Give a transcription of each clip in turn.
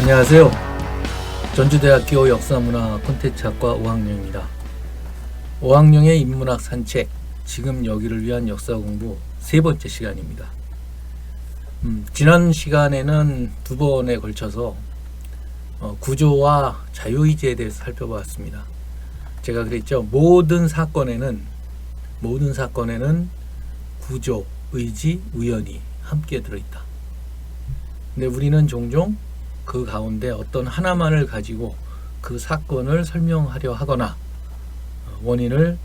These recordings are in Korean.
안녕하세요. 전주대학교 역사문화 콘텐츠학과 5학년입니다. 5학년의 인문학 산책, 지금 여기를 위한 역사 공부 세 번째 시간입니다. 지난 시간에는 두 번에 걸쳐서 구조와 자유의지에 대해서 살펴보았습니다. 제가 그랬죠. 모든 사건에는 구조, 의지, 우연이 함께 들어있다. 근데 우리는 종종 그 가운데 어떤 하나만을 가지고 그 사건을 설명하려 하거나 원인을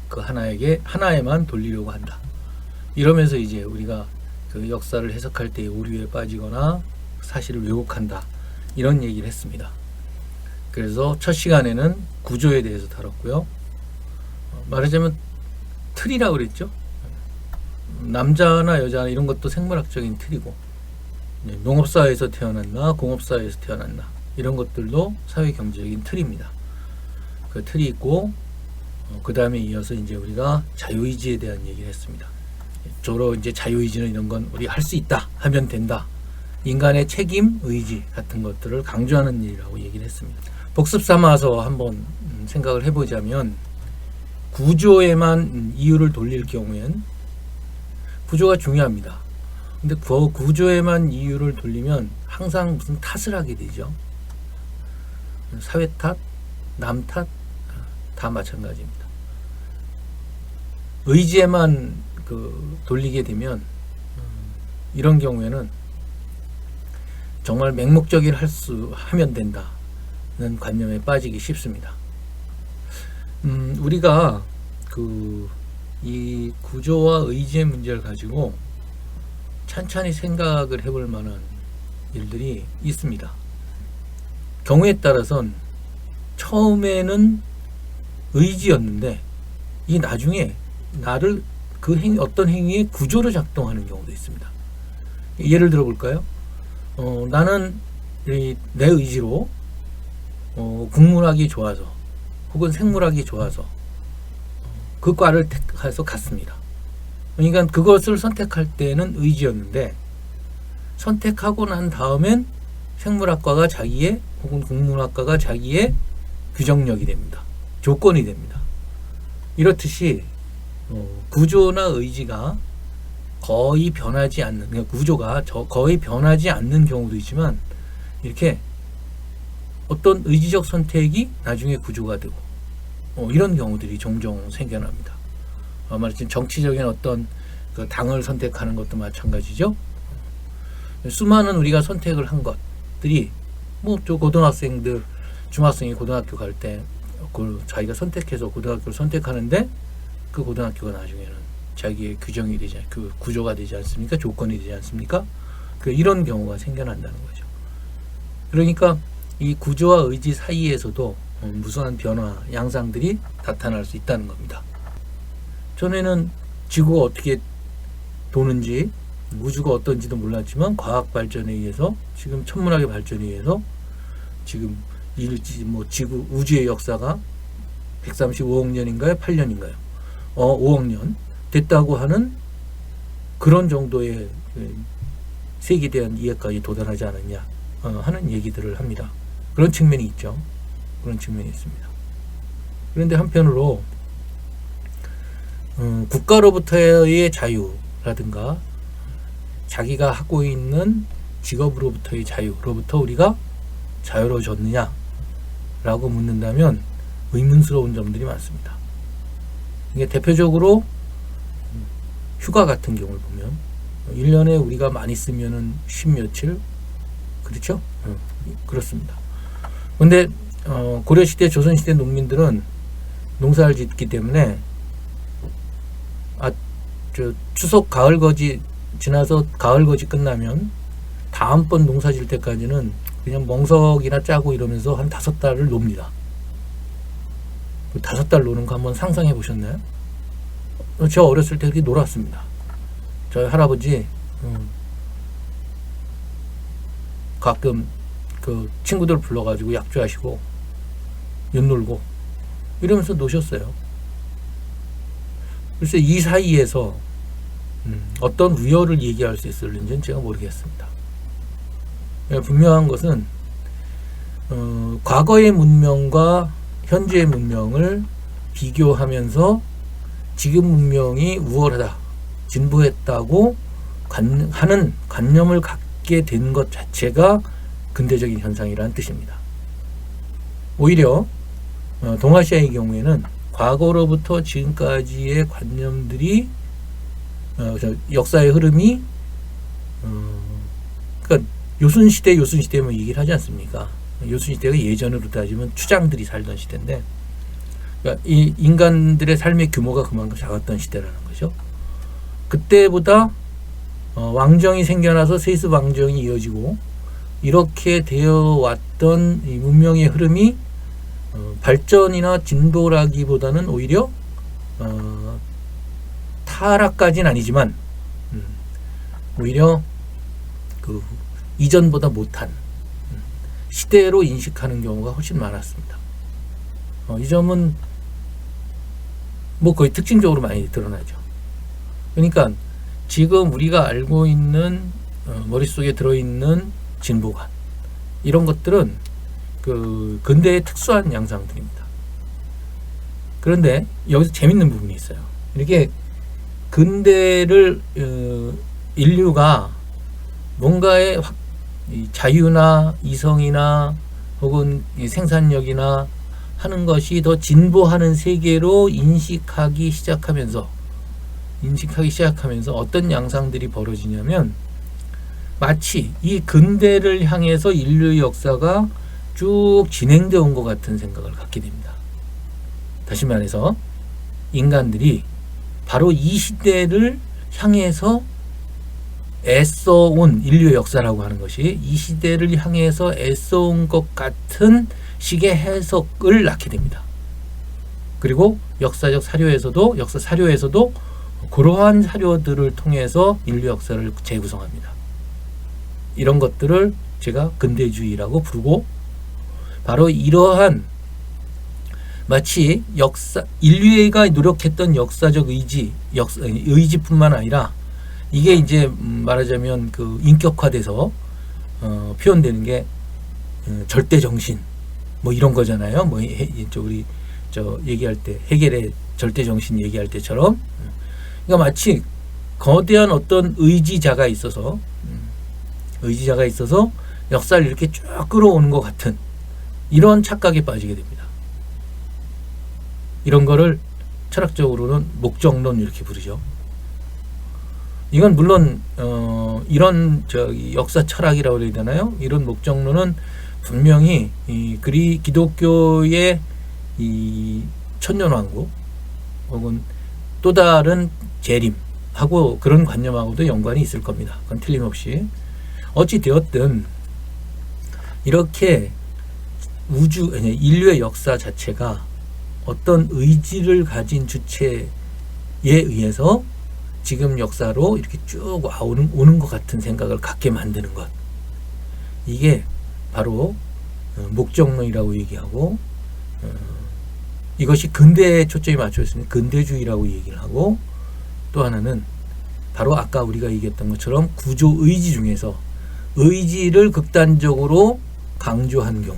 그 하나에만 돌리려고 한다. 이러면서 이제 우리가 그 역사를 해석할 때 오류에 빠지거나 사실을 왜곡한다. 이런 얘기를 했습니다. 그래서 첫 시간에는 구조에 대해서 다뤘고요. 말하자면 틀이라고 그랬죠. 남자나 여자나 이런 것도 생물학적인 틀이고, 농업사회에서 태어났나 공업사회에서 태어났나 이런 것들도 사회경제적인 틀입니다. 그 틀이 있고, 그 다음에 이어서 이제 우리가 자유의지에 대한 얘기를 했습니다. 주로 이제 자유의지는 이런 건 우리 할 수 있다 하면 된다, 인간의 책임, 의지 같은 것들을 강조하는 일이라고 얘기를 했습니다. 복습 삼아서 한번 생각을 해보자면, 구조에만 이유를 돌릴 경우엔 구조가 중요합니다. 근데 그 구조에만 이유를 돌리면 항상 무슨 탓을 하게 되죠. 사회 탓, 남 탓, 다 마찬가지입니다. 의지에만 돌리게 되면 이런 경우에는 정말 맹목적인 하면 된다는 관념에 빠지기 쉽습니다. 우리가 이 구조와 의지의 문제를 가지고 찬찬히 생각을 해볼 만한 일들이 있습니다. 경우에 따라선 처음에는 의지였는데 이 나중에 나를 어떤 행위의 구조로 작동하는 경우도 있습니다. 예를 들어 볼까요? 나는 내 의지로 국문학이 좋아서 혹은 생물학이 좋아서 그 과를 택해서 갔습니다. 그러니까 그것을 선택할 때는 의지였는데, 선택하고 난 다음엔 생물학과가 자기의 혹은 국문학과가 자기의 규정력이 됩니다. 조건이 됩니다. 이렇듯이 구조나 의지가 거의 변하지 않는, 그러니까 구조가 거의 변하지 않는 경우도 있지만, 이렇게 어떤 의지적 선택이 나중에 구조가 되고 이런 경우들이 종종 생겨납니다. 말하자면 정치적인 어떤 그 당을 선택하는 것도 마찬가지죠. 수많은 우리가 선택을 한 것들이 저 고등학생들, 중학생이 고등학교 갈 때 자기가 선택해서 고등학교를 선택하는데 그 고등학교가 나중에는 자기의 규정이 되지 그 구조가 되지 않습니까? 조건이 되지 않습니까? 이런 경우가 생겨난다는 거죠. 그러니까 이 구조와 의지 사이에서도 무수한 변화, 양상들이 나타날 수 있다는 겁니다. 전에는 지구가 어떻게 도는지, 우주가 어떤지도 몰랐지만 과학 발전에 의해서, 지금 천문학의 발전에 의해서 지금 지구 우주의 역사가 135억 년인가요? 8년인가요? 5억 년 됐다고 하는 그런 정도의 세계에 대한 이해까지 도달하지 않았냐 하는 얘기들을 합니다. 그런 측면이 있죠. 그런 측면이 있습니다. 그런데 한편으로 국가로부터의 자유라든가 자기가 하고 있는 직업으로부터의 자유로부터 우리가 자유로워졌느냐 라고 묻는다면 의문스러운 점들이 많습니다. 이게 대표적으로 휴가 같은 경우를 보면 1년에 우리가 많이 쓰면은 10며칠, 그렇죠? 그렇습니다. 근데 고려시대, 조선시대 농민들은 농사를 짓기 때문에 추석 가을거지 지나서 가을거지 끝나면 다음번 농사 질 때까지는 그냥 멍석이나 짜고 이러면서 한 5달을 놉니다. 5달 노는 거 한번 상상해 보셨나요? 저 어렸을 때 그렇게 놀았습니다. 저희 할아버지 가끔 그 친구들 불러가지고 약주하시고 엿놀고 이러면서 노셨어요. 글쎄 이 사이에서 어떤 우열을 얘기할 수 있을는지는 제가 모르겠습니다. 분명한 것은 과거의 문명과 현재의 문명을 비교하면서 지금 문명이 우월하다, 진보했다고 하는 관념을 갖게 된 것 자체가 근대적인 현상이라는 뜻입니다. 오히려 동아시아의 경우에는 과거로부터 지금까지의 관념들이 역사의 흐름이 그러니까 요순시대 뭐 얘기를 하지 않습니까? 요순시대가 예전으로 따지면 추장들이 살던 시대인데, 그러니까 이 인간들의 삶의 규모가 그만큼 작았던 시대라는 거죠. 그때보다 왕정이 생겨나서 세습 왕정이 이어지고 이렇게 되어 왔던 이 문명의 흐름이 발전이나 진보라기보다는 오히려 타락까지는 아니지만 오히려 그 이전보다 못한 시대로 인식하는 경우가 훨씬 많았습니다. 이 점은 뭐 거의 특징적으로 많이 드러나죠. 그러니까 지금 우리가 알고 있는 머릿속에 들어있는 진보관, 이런 것들은 그 근대의 특수한 양상들입니다. 그런데 여기서 재밌는 부분이 있어요. 이렇게 근대를 인류가 뭔가의 자유나 이성이나 혹은 생산력이나 하는 것이 더 진보하는 세계로 인식하기 시작하면서 어떤 양상들이 벌어지냐면, 마치 이 근대를 향해서 인류의 역사가 쭉 진행되어 온 것 같은 생각을 갖게 됩니다. 다시 말해서 인간들이 바로 이 시대를 향해서 애써온 인류의 역사라고 하는 것이 이 시대를 향해서 애써온 것 같은 식의 해석을 낳게 됩니다. 그리고 역사 사료에서도 그러한 사료들을 통해서 인류 역사를 재구성합니다. 이런 것들을 제가 근대주의라고 부르고, 바로 이러한 마치 인류가 노력했던 역사적 의지뿐만 아니라 이게 이제 말하자면 그 인격화돼서 표현되는 게 절대 정신 뭐 이런 거잖아요. 뭐 우리 얘기할 때 헤겔의 절대 정신 얘기할 때처럼, 그러니까 마치 거대한 어떤 의지자가 있어서 역사를 이렇게 쭉 끌어오는 것 같은 이런 착각에 빠지게 됩니다. 이런 거를 철학적으로는 목적론 이렇게 부르죠. 이건 물론 이런 역사 철학이라고 해야 되나요? 이런 목적론은 분명히 기독교의 이 천년왕국 혹은 또 다른 재림하고 그런 관념하고도 연관이 있을 겁니다. 그건 틀림없이. 어찌 되었든 이렇게 인류의 역사 자체가 어떤 의지를 가진 주체에 의해서 지금 역사로 이렇게 쭉 오는 것 같은 생각을 갖게 만드는 것, 이게 바로 목적론이라고 얘기하고, 이것이 근대에 초점이 맞춰 있으면 근대주의라고 얘기를 하고, 또 하나는 바로 아까 우리가 얘기했던 것처럼 구조 의지 중에서 의지를 극단적으로 강조한 경우,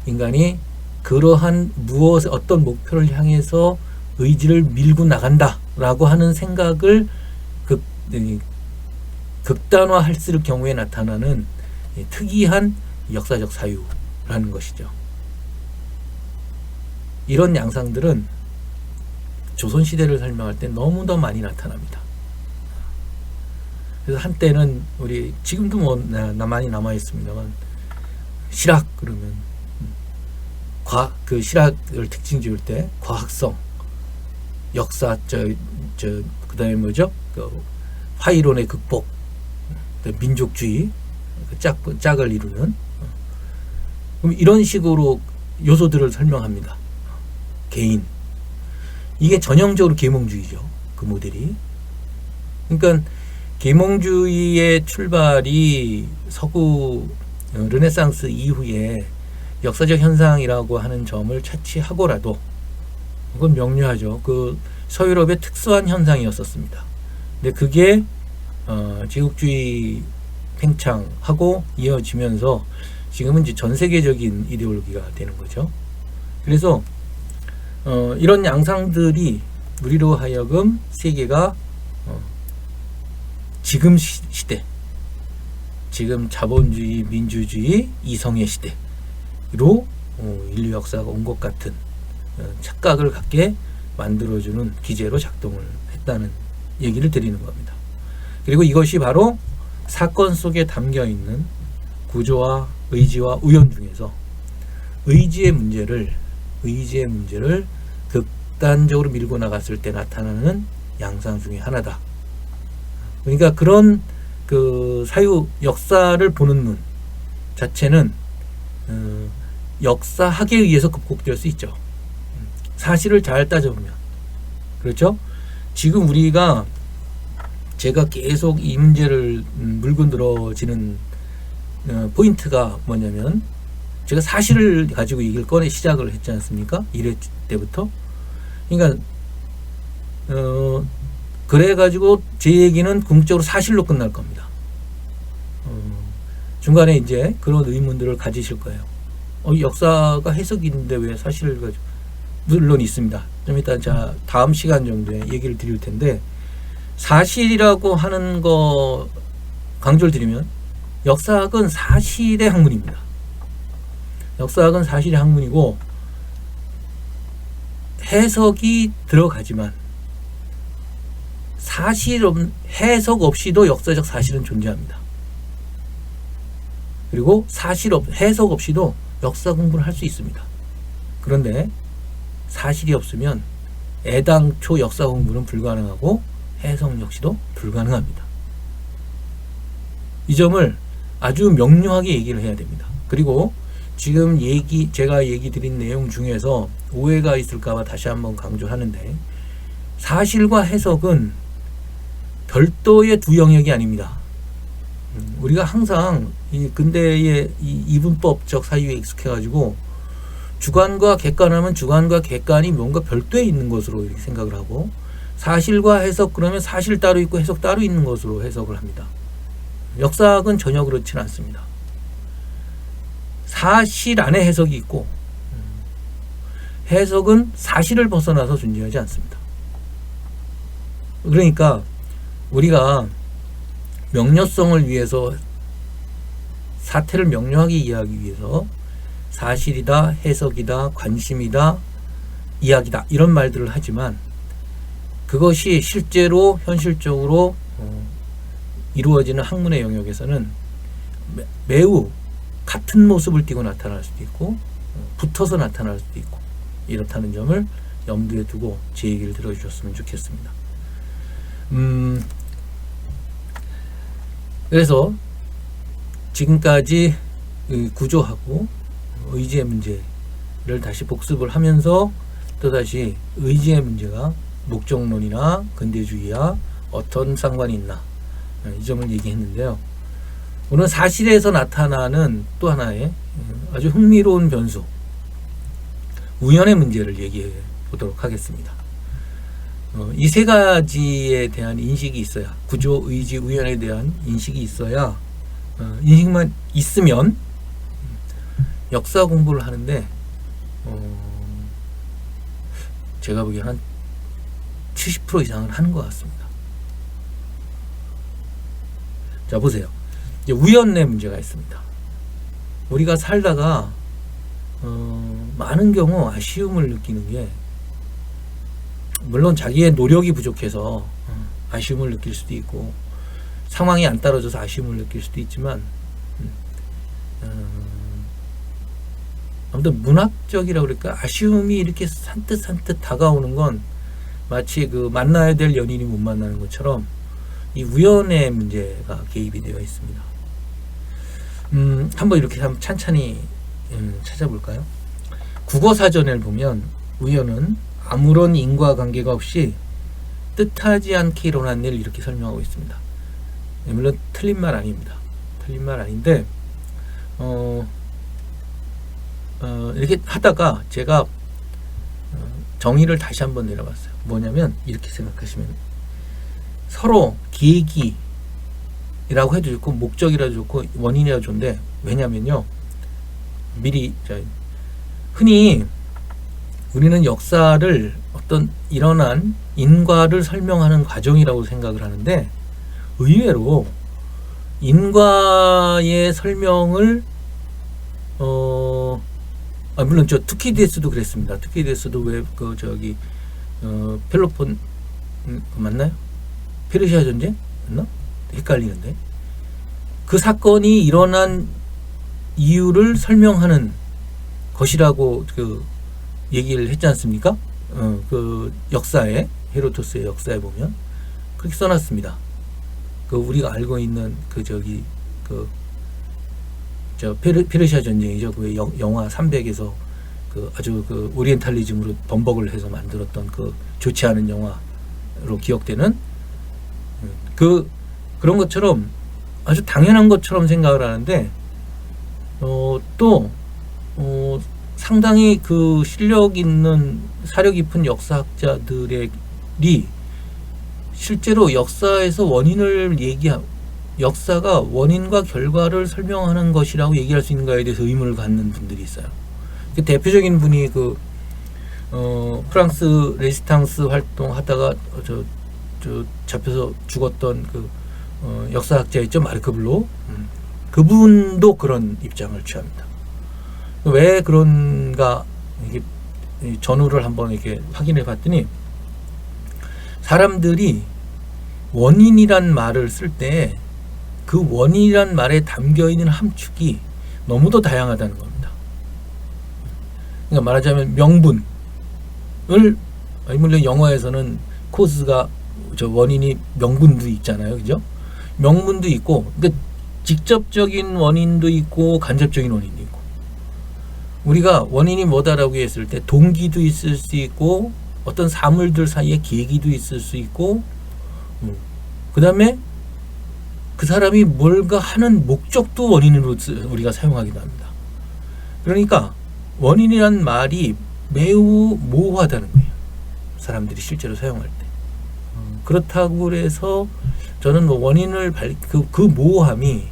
인간이 그러한 어떤 목표를 향해서 의지를 밀고 나간다라고 하는 생각을 극단화했을 경우에 나타나는 특이한 역사적 사유라는 것이죠. 이런 양상들은 조선시대를 설명할 때 너무도 많이 나타납니다. 그래서 한때는 우리 지금도 뭐 많이 남아 있습니다만, 실학 그러면 실학을 특징 지을 때 과학성, 역사 그다음에 뭐죠? 화이론의 극복, 민족주의, 짝을 이루는, 그럼 이런 식으로 요소들을 설명합니다. 개인, 이게 전형적으로 계몽주의죠. 그 모델이. 그러니까 계몽주의의 출발이 서구 르네상스 이후에 역사적 현상이라고 하는 점을 차치하고라도, 그건 명료하죠. 그 서유럽의 특수한 현상이었었습니다. 근데 그게 제국주의 팽창하고 이어지면서 지금은 이제 전 세계적인 이데올로기가 되는 거죠. 그래서 이런 양상들이 우리로 하여금 세계가 지금 시대, 지금 자본주의, 민주주의, 이성의 시대로 인류 역사가 온 것 같은 착각을 갖게 만들어주는 기제로 작동을 했다는 얘기를 드리는 겁니다. 그리고 이것이 바로 사건 속에 담겨 있는 구조와 의지와 우연 중에서 의지의 문제를 극단적으로 밀고 나갔을 때 나타나는 양상 중에 하나다. 그러니까 그런 그 사유 역사를 보는 눈 자체는 역사학에 의해서 극복될 수 있죠. 사실을 잘 따져보면. 그렇죠? 지금 우리가 제가 계속 이 문제를 물고 늘어지는 포인트가 뭐냐면, 제가 사실을 가지고 얘기를 꺼내 시작을 했지 않습니까? 1회 때부터. 그러니까 그래가지고 제 얘기는 궁극적으로 사실로 끝날 겁니다. 중간에 이제 그런 의문들을 가지실 거예요. 역사가 해석인데 왜 사실을 가지고? 물론 있습니다. 좀 이따 다음 시간 정도에 얘기를 드릴 텐데, 사실이라고 하는 거 강조를 드리면, 역사학은 사실의 학문입니다. 역사학은 사실의 학문이고 해석이 들어가지만 해석 없이도 역사적 사실은 존재합니다. 그리고 해석 없이도 역사 공부를 할 수 있습니다. 그런데 사실이 없으면 애당초 역사 공부는 불가능하고 해석 역시도 불가능합니다. 이 점을 아주 명료하게 얘기를 해야 됩니다. 그리고 지금 제가 얘기 드린 내용 중에서 오해가 있을까봐 다시 한번 강조하는데, 사실과 해석은 별도의 두 영역이 아닙니다. 우리가 항상 이 근대의 이분법적 사유에 익숙해가지고 주관과 객관하면 주관과 객관이 뭔가 별도에 있는 것으로 이렇게 생각을 하고, 사실과 해석 그러면 사실 따로 있고 해석 따로 있는 것으로 해석을 합니다. 역사학은 전혀 그렇지는 않습니다. 사실 안에 해석이 있고 해석은 사실을 벗어나서 존재하지 않습니다. 그러니까 우리가 명료성을 위해서, 사태를 명료하게 이해하기 위해서 사실이다, 해석이다, 관심이다, 이야기다 이런 말들을 하지만, 그것이 실제로 현실적으로 이루어지는 학문의 영역에서는 매우 같은 모습을 띠고 나타날 수도 있고 붙어서 나타날 수도 있고 이렇다는 점을 염두에 두고 제 얘기를 들어주셨으면 좋겠습니다. 그래서 지금까지 구조하고 의지의 문제를 다시 복습을 하면서 또다시 의지의 문제가 목적론이나 근대주의와 어떤 상관이 있나, 이 점을 얘기했는데요. 오늘 사실에서 나타나는 또 하나의 아주 흥미로운 변수, 우연의 문제를 얘기해 보도록 하겠습니다. 이 세 가지에 대한 인식이 있어야, 구조, 의지, 우연에 대한 인식이 있어야, 인식만 있으면 역사 공부를 하는데 제가 보기에는 한 70% 이상은 하는 것 같습니다. 자, 보세요. 이제 우연의 문제가 있습니다. 우리가 살다가 많은 경우 아쉬움을 느끼는 게, 물론 자기의 노력이 부족해서 아쉬움을 느낄 수도 있고 상황이 안 따라줘서 아쉬움을 느낄 수도 있지만, 아무튼 문학적이라고 그럴까, 아쉬움이 이렇게 산뜻산뜻 다가오는 건 마치 그 만나야 될 연인이 못 만나는 것처럼 이 우연의 문제가 개입이 되어 있습니다. 한번 이렇게 한번 찬찬히 찾아볼까요? 국어사전을 보면 우연은 아무런 인과관계가 없이 뜻하지 않게 일어난 일을 이렇게 설명하고 있습니다. 물론 틀린 말 아닙니다. 틀린 말 아닌데 이렇게 하다가 제가 정의를 다시 한번 내려봤어요. 뭐냐면 이렇게 생각하시면, 서로 계기라고 해도 좋고 목적이라도 좋고 원인이라도 좋은데, 왜냐면요, 미리 흔히 우리는 역사를 어떤 일어난 인과를 설명하는 과정이라고 생각을 하는데 의외로 인과의 설명을 물론 저 투키디데스도 그랬습니다. 투키디데스도 왜 펠로폰 맞나요? 페르시아 전쟁 맞나? 헷갈리는데 그 사건이 일어난 이유를 설명하는 것이라고 얘기를 했지 않습니까? 그 역사에 헤로도스의 역사에 보면 그렇게 써놨습니다. 우리가 알고 있는 페르시아 전쟁이죠. 그 영화 300에서 아주 오리엔탈리즘으로 번복을 해서 만들었던 좋지 않은 영화로 기억되는 그런 것처럼 아주 당연한 것처럼 생각을 하는데 또 상당히 실력 있는 사려 깊은 역사학자들이 실제로 역사에서 역사가 원인과 결과를 설명하는 것이라고 얘기할 수 있는가에 대해서 의문을 갖는 분들이 있어요. 대표적인 분이 프랑스 레지스탕스 활동하다가 잡혀서 죽었던 역사학자 있죠, 마르크 블로. 그분도 그런 입장을 취합니다. 왜 그런가 전후를 한번 이렇게 확인해 봤더니 사람들이 원인이란 말을 쓸 때 그 원인이란 말에 담겨 있는 함축이 너무도 다양하다는 겁니다. 그러니까 말하자면 명분을 물론 영어에서는 코스가 원인이 명분도 있잖아요, 그죠? 명분도 있고, 그러니까 직접적인 원인도 있고 간접적인 원인도 있고. 우리가 원인이 뭐다라고 했을 때 동기도 있을 수 있고 어떤 사물들 사이에 계기도 있을 수 있고 그 다음에 그 사람이 뭔가 하는 목적도 원인으로 우리가 사용하기도 합니다. 그러니까 원인이란 말이 매우 모호하다는 거예요. 사람들이 실제로 사용할 때. 그렇다고 해서 저는 원인을 그 모호함이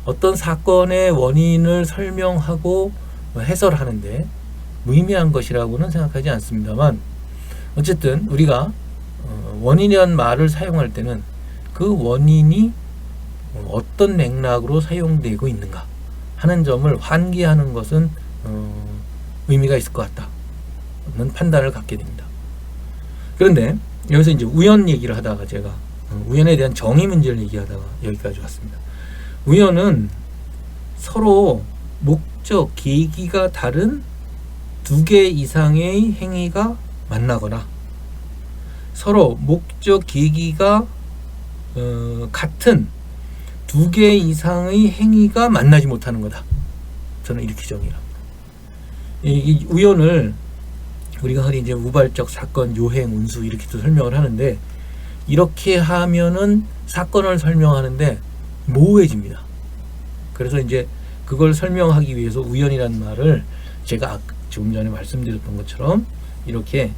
어떤 사건의 원인을 설명하고 해설하는데 무의미한 것이라고는 생각하지 않습니다만 어쨌든 우리가 원인이라는 말을 사용할 때는 그 원인이 어떤 맥락으로 사용되고 있는가 하는 점을 환기하는 것은 의미가 있을 것 같다는 판단을 갖게 됩니다. 그런데 여기서 이제 우연 얘기를 하다가 제가 우연에 대한 정의 문제를 얘기하다가 여기까지 왔습니다. 우연은 서로 목적, 계기가 다른 두 개 이상의 행위가 만나거나 서로 목적, 계기가 같은 두 개 이상의 행위가 만나지 못하는 거다. 저는 이렇게 정의합니다. 이 우연을 우리가 흔히 이제 우발적 사건, 요행, 운수 이렇게도 설명을 하는데 이렇게 하면은 사건을 설명하는데 모호해집니다. 그래서 이제 그걸 설명하기 위해서 우연이라는 말을 제가 조금 전에 말씀드렸던 것처럼 이렇게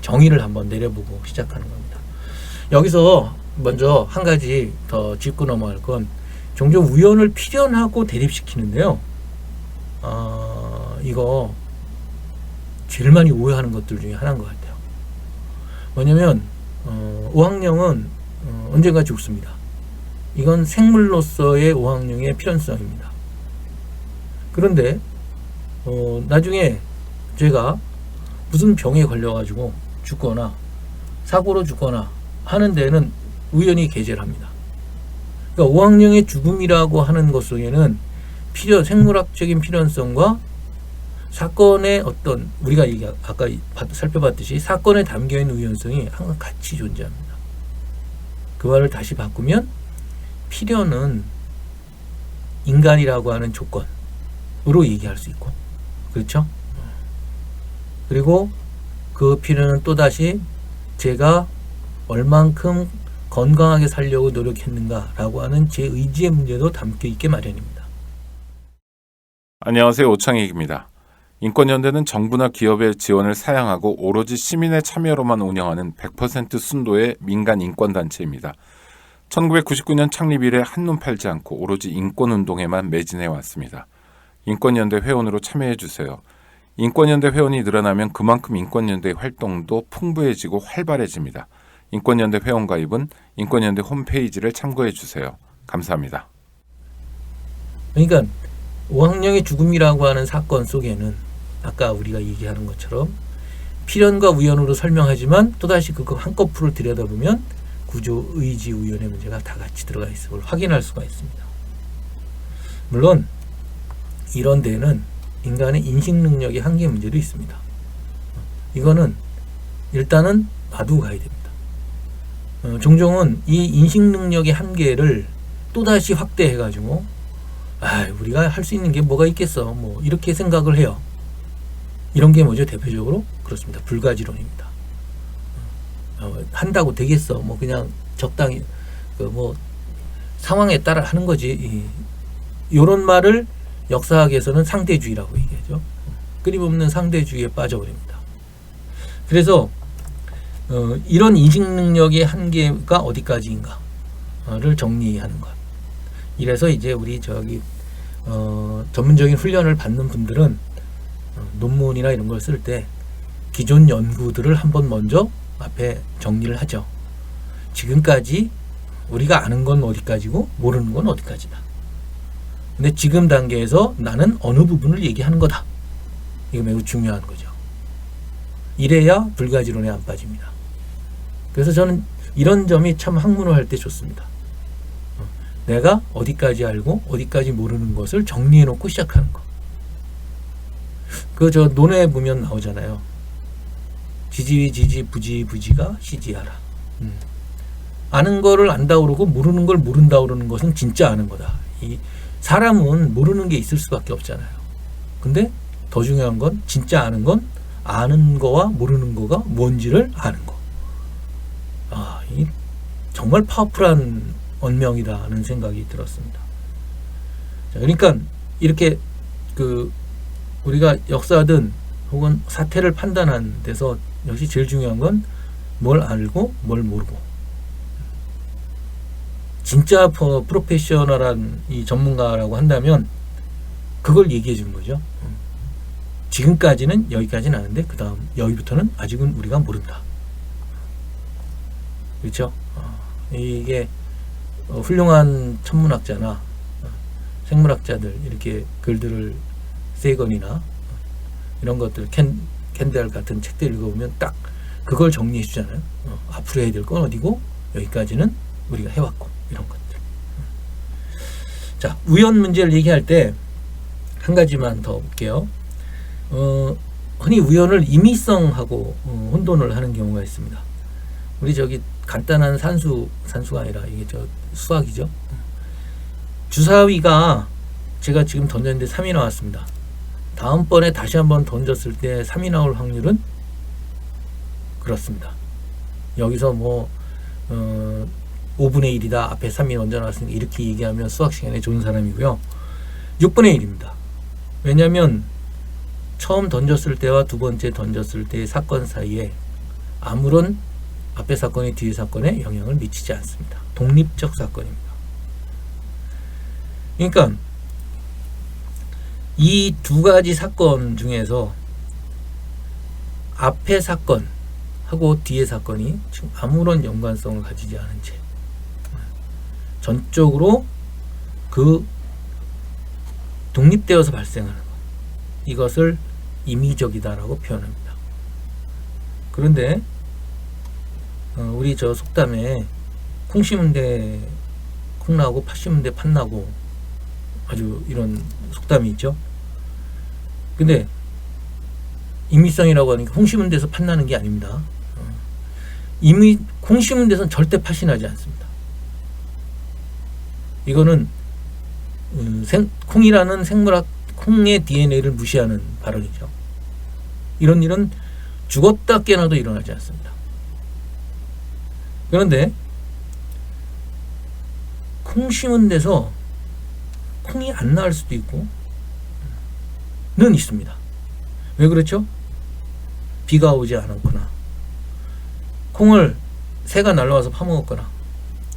정의를 한번 내려보고 시작하는 겁니다. 여기서 먼저 한 가지 더 짚고 넘어갈 건 종종 우연을 필연하고 대립시키는데요. 이거 제일 많이 오해하는 것들 중에 하나인 것 같아요. 뭐냐면 오학령은 언젠가 죽습니다. 이건 생물로서의 오학령의 필연성입니다. 그런데 나중에 제가 무슨 병에 걸려가지고 죽거나 사고로 죽거나 하는 데는 우연히 게재를 합니다. 그러니까 오학령의 죽음이라고 하는 것 속에는 생물학적인 필연성과 사건의 어떤 우리가 아까 살펴봤듯이 사건에 담겨있는 우연성이 항상 같이 존재합니다. 그 말을 다시 바꾸면 필연은 인간이라고 하는 조건으로 얘기할 수 있고 그렇죠? 그리고 그 필연은 또다시 제가 얼만큼 건강하게 살려고 노력했는가라고 하는 제 의지의 문제도 담겨 있게 마련입니다. 안녕하세요. 오창익입니다. 인권연대는 정부나 기업의 지원을 사양하고 오로지 시민의 참여로만 운영하는 100% 순도의 민간 인권단체입니다. 1999년 창립 이래 한눈 팔지 않고 오로지 인권운동에만 매진해 왔습니다. 인권연대 회원으로 참여해 주세요. 인권연대 회원이 늘어나면 그만큼 인권연대 활동도 풍부해지고 활발해집니다. 인권연대 회원 가입은 인권연대 홈페이지를 참고해 주세요. 감사합니다. 그러니까 오학령의 죽음이라고 하는 사건 속에는 아까 우리가 얘기하는 것처럼 필연과 우연으로 설명하지만 또다시 그거 한꺼풀을 들여다보면 구조, 의지, 우연의 문제가 다 같이 들어가 있음을 확인할 수가 있습니다. 물론 이런 데는 인간의 인식 능력의 한계 문제도 있습니다. 이거는 일단은 놔두고 가야 됩니다. 종종은 이 인식 능력의 한계를 또다시 확대해가지고 우리가 할 수 있는 게 뭐가 있겠어 뭐 이렇게 생각을 해요. 이런 게 뭐죠? 대표적으로 그렇습니다. 불가지론입니다. 한다고 되겠어 뭐 그냥 적당히 뭐 상황에 따라 하는 거지. 이런 말을 역사학에서는 상대주의라고 얘기하죠. 끊임없는 상대주의에 빠져버립니다. 그래서 이런 인식 능력의 한계가 어디까지인가를 정리하는 것. 이래서 이제 우리 전문적인 훈련을 받는 분들은 논문이나 이런 걸 쓸 때 기존 연구들을 한번 먼저 앞에 정리를 하죠. 지금까지 우리가 아는 건 어디까지고 모르는 건 어디까지다. 근데 지금 단계에서 나는 어느 부분을 얘기하는 거다. 이거 매우 중요한 거죠. 이래야 불가지론에 안 빠집니다. 그래서 저는 이런 점이 참 학문을 할 때 좋습니다. 내가 어디까지 알고 어디까지 모르는 것을 정리해 놓고 시작하는 거. 저 논에 보면 나오잖아요. 지지 부지가 시지하라. 아는 거를 안다 그러고 모르는 걸 모른다 그러는 것은 진짜 아는 거다. 이 사람은 모르는 게 있을 수밖에 없잖아요. 근데 더 중요한 건 진짜 아는 건 아는 거와 모르는 거가 뭔지를 아는 거. 이 정말 파워풀한 언명이다는 생각이 들었습니다. 자, 그러니까 이렇게 우리가 역사든 혹은 사태를 판단하는 데서 역시 제일 중요한 건 뭘 알고 뭘 모르고. 진짜 프로페셔널한 이 전문가라고 한다면 그걸 얘기해 주는 거죠. 지금까지는 여기까지는 아는데 그 다음 여기부터는 아직은 우리가 모른다. 그렇죠? 이게 훌륭한 천문학자나 생물학자들 이렇게 글들을 세건이나 이런 것들 캔델 같은 책들 읽어보면 딱 그걸 정리해 주잖아요. 앞으로 해야 될 건 어디고 여기까지는 우리가 해왔고 이런 것들. 자, 우연 문제를 얘기할 때 한 가지만 더 볼게요. 흔히 우연을 임의성하고 혼돈을 하는 경우가 있습니다. 우리 간단한 산수가 아니라 이게 수학이죠. 주사위가 제가 지금 던졌는데 3이 나왔습니다. 다음번에 다시 한번 던졌을 때 3이 나올 확률은 그렇습니다. 여기서 5분의 1이다. 앞에 3이 먼저 나왔으니까 이렇게 얘기하면 수학 시간에 좋은 사람이고요. 6분의 1입니다. 왜냐하면 처음 던졌을 때와 두 번째 던졌을 때의 사건 사이에 아무런 앞에 사건이 뒤에 사건에 영향을 미치지 않습니다. 독립적 사건입니다. 그러니까 이 두 가지 사건 중에서 앞에 사건하고 뒤에 사건이 지금 아무런 연관성을 가지지 않은 채 전적으로 독립되어서 발생하는 것, 이것을 임의적이다라고 표현합니다. 그런데 우리 속담에 콩 심은데 콩 나고 팥 심은데 팥 나고 아주 이런 속담이 있죠. 근데 임의성이라고 하는 게 콩 심은 데서 팥 나는 게 아닙니다. 콩 심은 데서는 절대 팥이 나지 않습니다. 이거는 콩이라는 생물학 콩의 DNA를 무시하는 발언이죠. 이런 일은 죽었다 깨어나도 일어나지 않습니다. 그런데 콩 심은 데서 콩이 안 나올 수도 있고 는 있습니다. 왜 그렇죠? 비가 오지 않았거나 콩을 새가 날라와서 파먹었거나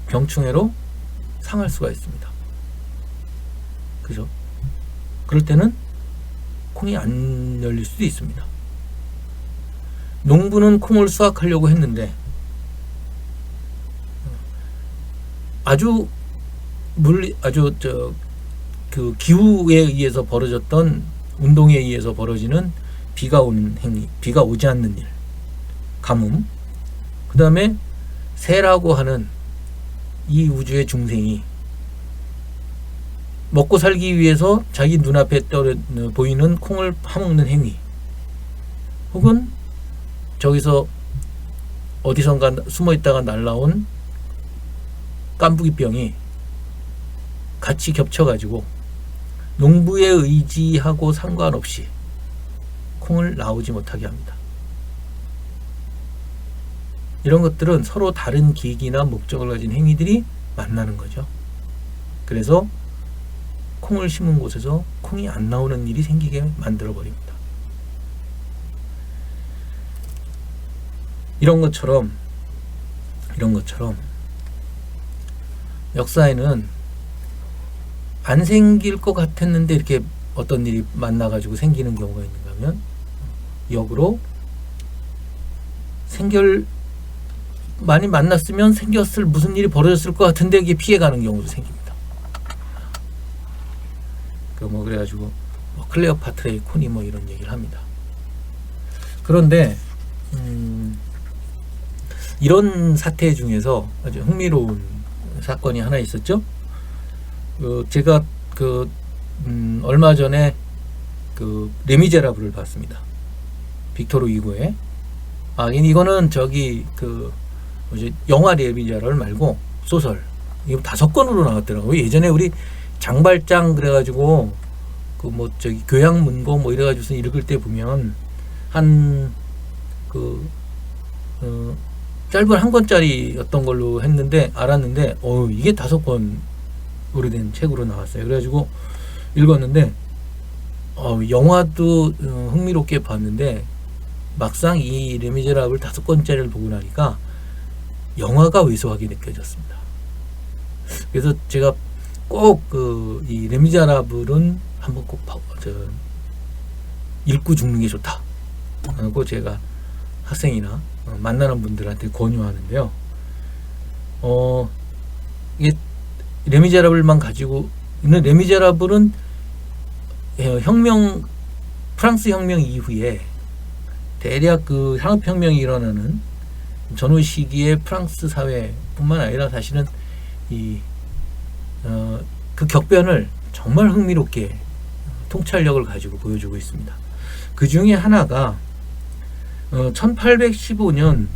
병충해로 상할 수가 있습니다. 그죠? 그럴 때는 콩이 안 열릴 수도 있습니다. 농부는 콩을 수확하려고 했는데 그 기후에 의해서 벌어졌던 운동에 의해서 벌어지는 비가 오는 행위, 비가 오지 않는 일, 가뭄, 그 다음에 새라고 하는 이 우주의 중생이 먹고 살기 위해서 자기 눈앞에 보이는 콩을 파먹는 행위, 혹은 저기서 어디선가 숨어 있다가 날라온 깐부기병이 같이 겹쳐가지고 농부의 의지하고 상관없이 콩을 나오지 못하게 합니다. 이런 것들은 서로 다른 기기나 목적을 가진 행위들이 만나는 거죠. 그래서 콩을 심은 곳에서 콩이 안 나오는 일이 생기게 만들어 버립니다. 이런 것처럼 역사에는 안 생길 것 같았는데 이렇게 어떤 일이 만나가지고 생기는 경우가 있는가 하면, 역으로 많이 만났으면 무슨 일이 벌어졌을 것 같은데 이게 피해가는 경우도 생깁니다. 그래가지고 클레오파트라의 콘이 이런 얘기를 합니다. 그런데 이런 사태 중에서 아주 흥미로운 사건이 하나 있었죠. 제가 얼마 전에 레미제라블을 봤습니다. 빅토르 위고의. 이거는 영화 레미제라블 말고 소설. 이거 5권으로 나왔더라고요. 예전에 우리 장발장 그래가지고 교양문고 이래가지고 읽을 때 보면 짧은 1권짜리 어떤 걸로 알았는데 이게 5권 오래된 책으로 나왔어요. 그래가지고 읽었는데 영화도 흥미롭게 봤는데 막상 이 레미제라블 5권짜리를 보고 나니까 영화가 왜소하게 느껴졌습니다. 그래서 제가 꼭 이 레미제라블은 한번 꼭 읽고 죽는 게 좋다 하고 제가 학생이나 만나는 분들한테 권유하는데요. 이게 레미제라블만 가지고 있는, 레미제라블은 프랑스 혁명 이후에 대략 산업혁명이 일어나는 전후 시기의 프랑스 사회뿐만 아니라 사실은 그 격변을 정말 흥미롭게 통찰력을 가지고 보여주고 있습니다. 그 중에 하나가 1815년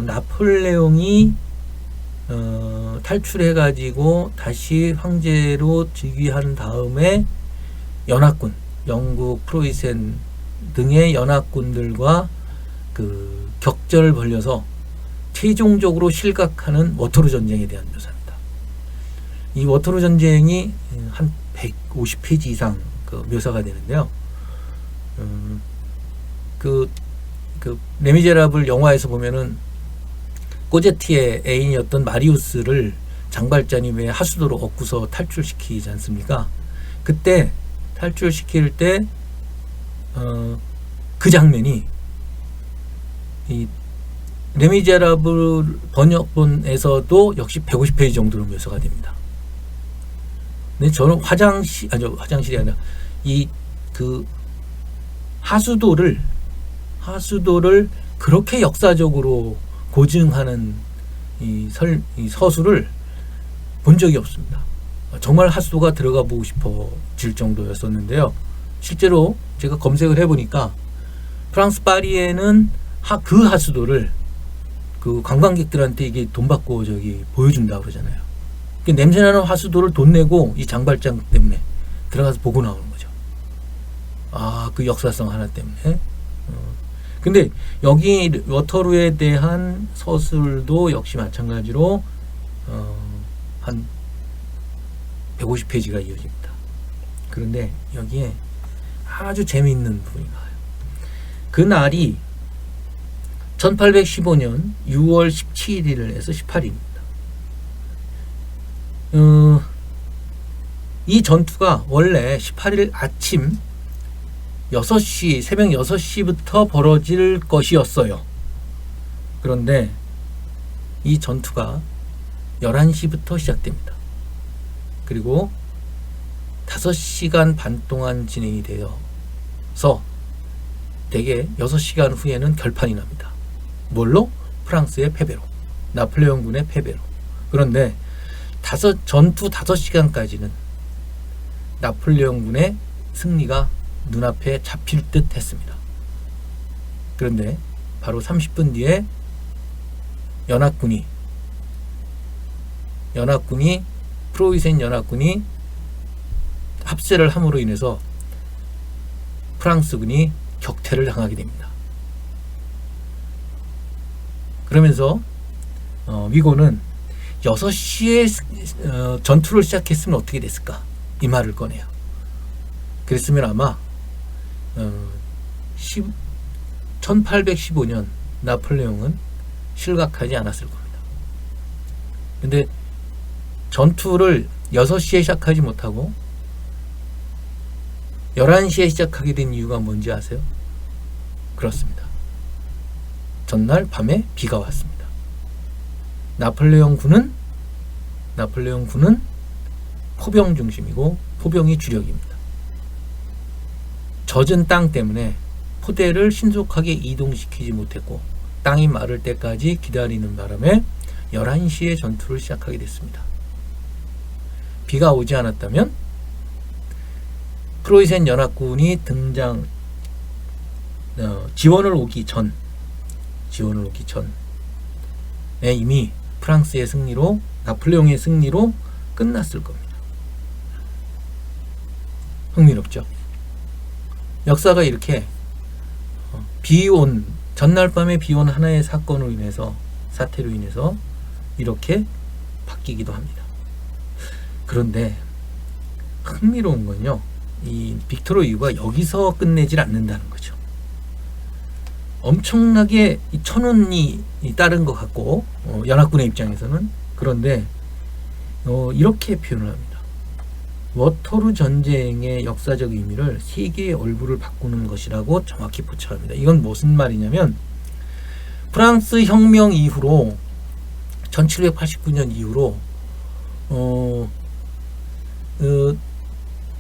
나폴레옹이 탈출해가지고 다시 황제로 즉위한 다음에 연합군, 영국, 프로이센 등의 연합군들과 격전을 벌여서 최종적으로 실각하는 워터루 전쟁에 대한 묘사입니다. 이 워터루 전쟁이 한 150페이지 이상 묘사가 되는데요. 레미제라블 영화에서 보면은 꼬제티의 애인이었던 마리우스를 장발자님의 하수도로 얻고서 탈출시키지 않습니까? 그때 탈출시킬 때 그 장면이 이 레미제라블 번역본에서도 역시 150페이지 정도로 묘사가 됩니다. 근데 저는 화장실이 아니라 하수도를 그렇게 역사적으로 고증하는 이 서술을 본 적이 없습니다. 정말 하수도가 들어가 보고 싶어질 정도였었는데요. 실제로 제가 검색을 해보니까 프랑스 파리에는 그 하수도를 관광객들한테 이게 돈 받고 보여준다고 그러잖아요. 냄새나는 하수도를 돈 내고 이 장발장 때문에 들어가서 보고 나오는 거죠. 그 역사성 하나 때문에. 근데 여기 워터루에 대한 서술도 역시 마찬가지로 한 150페이지가 이어집니다. 그런데 여기에 아주 재미있는 부분이 나와요. 그 날이 1815년 6월 17일에서 18일입니다. 이 전투가 원래 18일 아침 6시, 새벽 6시부터 벌어질 것이었어요. 그런데 이 전투가 11시부터 시작됩니다. 그리고 5시간 반 동안 진행이 되어서 대개 6시간 후에는 결판이 납니다. 뭘로? 프랑스의 패배로, 나폴레옹군의 패배로. 그런데 전투 5시간까지는 나폴레옹군의 승리가 눈앞에 잡힐 듯 했습니다. 그런데 바로 30분 뒤에 프로이센 연합군이 합세를 함으로 인해서 프랑스군이 격퇴를 당하게 됩니다. 그러면서 위고는 6시에 전투를 시작했으면 어떻게 됐을까? 이 말을 꺼내요. 그랬으면 아마 1815년 나폴레옹은 실각하지 않았을 겁니다. 근데 전투를 6시에 시작하지 못하고 11시에 시작하게 된 이유가 뭔지 아세요? 그렇습니다. 전날 밤에 비가 왔습니다. 나폴레옹 군은 포병 중심이고 포병이 주력입니다. 젖은 땅 때문에 포대를 신속하게 이동시키지 못했고 땅이 마를 때까지 기다리는 바람에 11시에 전투를 시작하게 됐습니다. 비가 오지 않았다면 프로이센 연합군이 지원을 오기 전에 이미 프랑스의 승리로, 나폴레옹의 승리로 끝났을 겁니다. 흥미롭죠? 역사가 이렇게 전날 밤에 비온 하나의 사태로 인해서 이렇게 바뀌기도 합니다. 그런데 흥미로운 건요, 이 빅토르 유고가 여기서 끝내질 않는다는 거죠. 엄청나게 천운이 따른 것 같고 연합군의 입장에서는. 그런데 이렇게 표현을 합니다. 워터루 전쟁의 역사적 의미를 세계의 얼굴을 바꾸는 것이라고 정확히 포착합니다. 이건 무슨 말이냐면 프랑스 혁명 이후로 1789년 이후로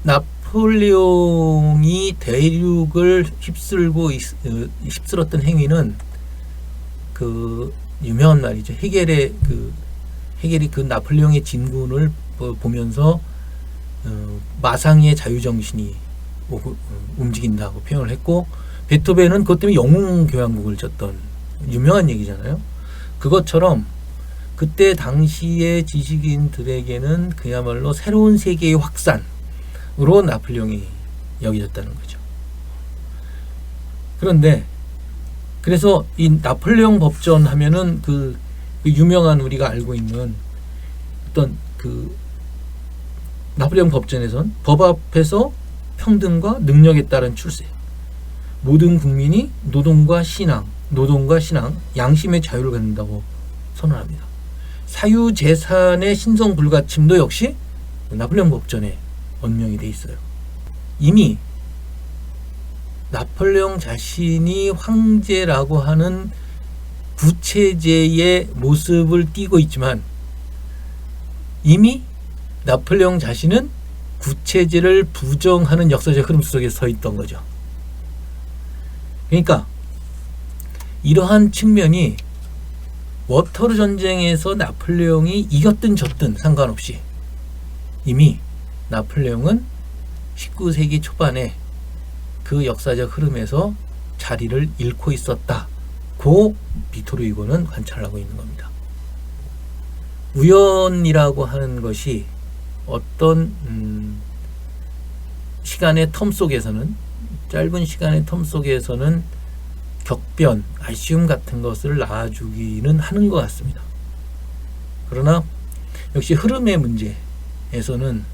나폴레옹이 대륙을 휩쓸었던 행위는 그 유명한 말이죠. 헤겔이 그 나폴레옹의 진군을 보면서 마상의 자유정신이 움직인다고 표현을 했고, 베토벤은 그것 때문에 영웅교향곡을 쳤던 유명한 얘기잖아요. 그것처럼 그때 당시의 지식인들에게는 그야말로 새로운 세계의 확산으로 나폴레옹이 여겨졌다는 거죠. 그런데 그래서 이 나폴레옹 법전 하면은 그 유명한 우리가 알고 있는 어떤 그 나폴레옹 법전에선 법 앞에서 평등과 능력에 따른 출세, 모든 국민이 노동과 신앙, 양심의 자유를 갖는다고 선언합니다. 사유재산의 신성 불가침도 역시 나폴레옹 법전에 언명이 돼 있어요. 이미 나폴레옹 자신이 황제라고 하는 구체제의 모습을 띠고 있지만 이미 나폴레옹 자신은 구체제를 부정하는 역사적 흐름 속에 서 있던 거죠. 그러니까 이러한 측면이 워터루 전쟁에서 나폴레옹이 이겼든 졌든 상관없이 이미 나폴레옹은 19세기 초반에 그 역사적 흐름에서 자리를 잃고 있었다고 빅토르 유고는 관찰하고 있는 겁니다. 우연이라고 하는 것이 어떤 시간의 텀 속에서는, 짧은 시간의 텀 속에서는 격변, 아쉬움 같은 것을 낳아주기는 하는 것 같습니다. 그러나 역시 흐름의 문제에서는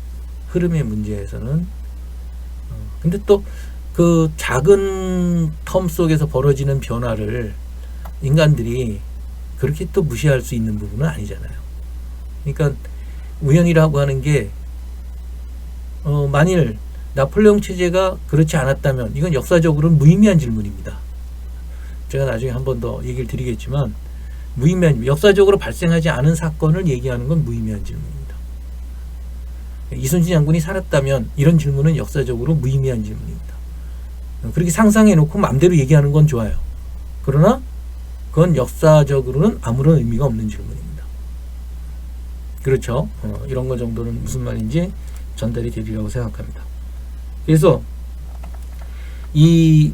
근데 또 그 작은 텀 속에서 벌어지는 변화를 인간들이 그렇게 또 무시할 수 있는 부분은 아니잖아요. 그러니까 우연이라고 하는 게 만일 나폴레옹 체제가 그렇지 않았다면 이건 역사적으로는 무의미한 질문입니다. 제가 나중에 한 번 더 얘기를 드리겠지만 역사적으로 발생하지 않은 사건을 얘기하는 건 무의미한 질문입니다. 이순신 장군이 살았다면 이런 질문은 역사적으로 무의미한 질문입니다. 그렇게 상상해놓고 마음대로 얘기하는 건 좋아요. 그러나 그건 역사적으로는 아무런 의미가 없는 질문입니다. 그렇죠? 이런 거 정도는 무슨 말인지 전달이 되리라고 생각합니다. 그래서 이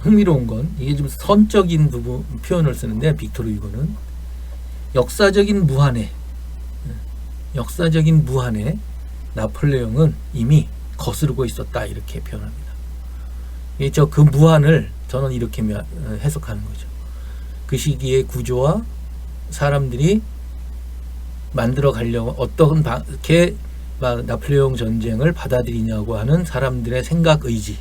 흥미로운 건 이게 좀 선적인 부분 표현을 쓰는데 빅토르 유고는 역사적인 무한에 나폴레옹은 이미 거스르고 있었다 이렇게 표현합니다. 그 무한을 저는 이렇게 해석하는 거죠. 그 시기의 구조와 사람들이 만들어 가려고 어떻게 나폴레옹 전쟁을 받아들이냐고 하는 사람들의 생각 의지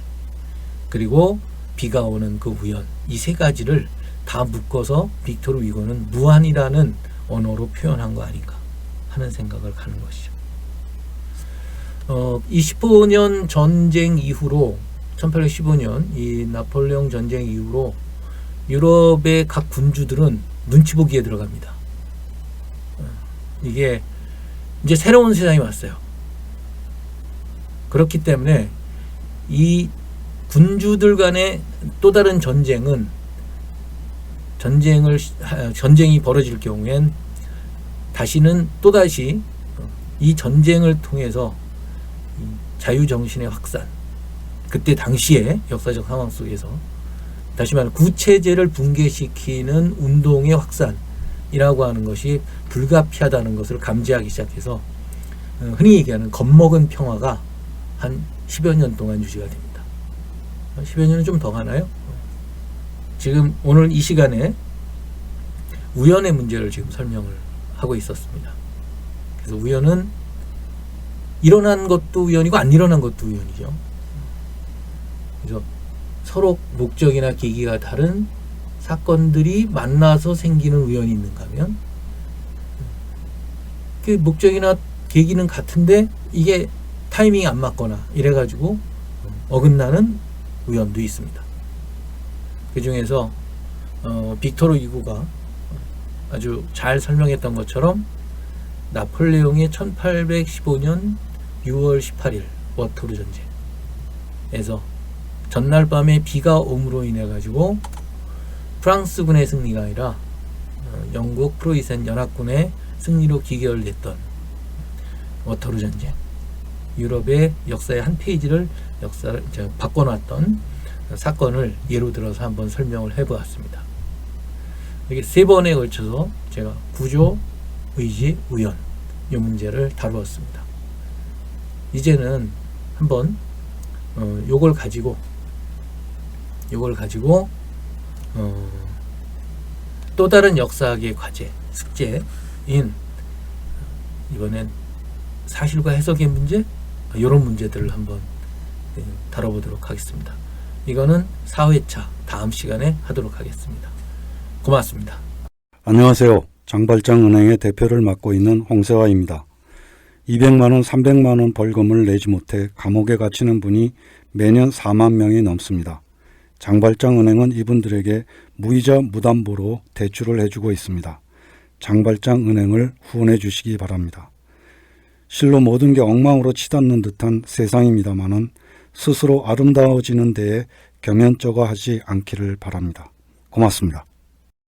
그리고 비가 오는 그 우연 이 세 가지를 다 묶어서 빅토르 위고는 무한이라는 언어로 표현한 거 아닌가 하는 생각을 하는 것이죠. 이 15년 전쟁 이후로 1815년 이 나폴레옹 전쟁 이후로 유럽의 각 군주들은 눈치 보기에 들어갑니다. 이게 이제 새로운 세상이 왔어요. 그렇기 때문에 이 군주들 간의 또 다른 전쟁이 벌어질 경우엔 다시는 또다시 이 전쟁을 통해서 자유정신의 확산, 그때 당시의 역사적 상황 속에서 다시 말해 구체제를 붕괴시키는 운동의 확산이라고 하는 것이 불가피하다는 것을 감지하기 시작해서 흔히 얘기하는 겁먹은 평화가 한 10여 년 동안 유지가 됩니다. 10여 년은 좀 더 가나요? 지금 오늘 이 시간에 우연의 문제를 지금 설명을 하고 있었습니다. 그래서 우연은 일어난 것도 우연이고 안 일어난 것도 우연이죠. 그래서 서로 목적이나 계기가 다른 사건들이 만나서 생기는 우연이 있는가 하면 그 목적이나 계기는 같은데 이게 타이밍이 안 맞거나 이래가지고 어긋나는 우연도 있습니다. 그 중에서 빅토르 위고가 아주 잘 설명했던 것처럼 나폴레옹의 1815년 6월 18일 워터루 전쟁에서 전날 밤에 비가 옴으로 인해 가지고 프랑스군의 승리가 아니라 영국 프로이센 연합군의 승리로 기결됐던 워터루 전쟁, 유럽의 역사의 한 페이지를 바꿔놨던 사건을 예로 들어서 한번 설명을 해보았습니다. 이게 3번에 걸쳐서 제가 구조, 의지, 우연 이 문제를 다루었습니다. 이제는 한번 요걸 가지고 또 다른 역사학의 과제, 숙제인 이번엔 사실과 해석의 문제 이런 문제들을 한번 다뤄보도록 하겠습니다. 이거는 4회차 다음 시간에 하도록 하겠습니다. 고맙습니다. 안녕하세요. 장발장은행의 대표를 맡고 있는 홍세화입니다. 200만원, 300만원 벌금을 내지 못해 감옥에 갇히는 분이 매년 4만 명이 넘습니다. 장발장은행은 이분들에게 무이자 무담보로 대출을 해주고 있습니다. 장발장은행을 후원해 주시기 바랍니다. 실로 모든 게 엉망으로 치닫는 듯한 세상입니다마는 스스로 아름다워지는 데에 겸연쩍어 하지 않기를 바랍니다. 고맙습니다.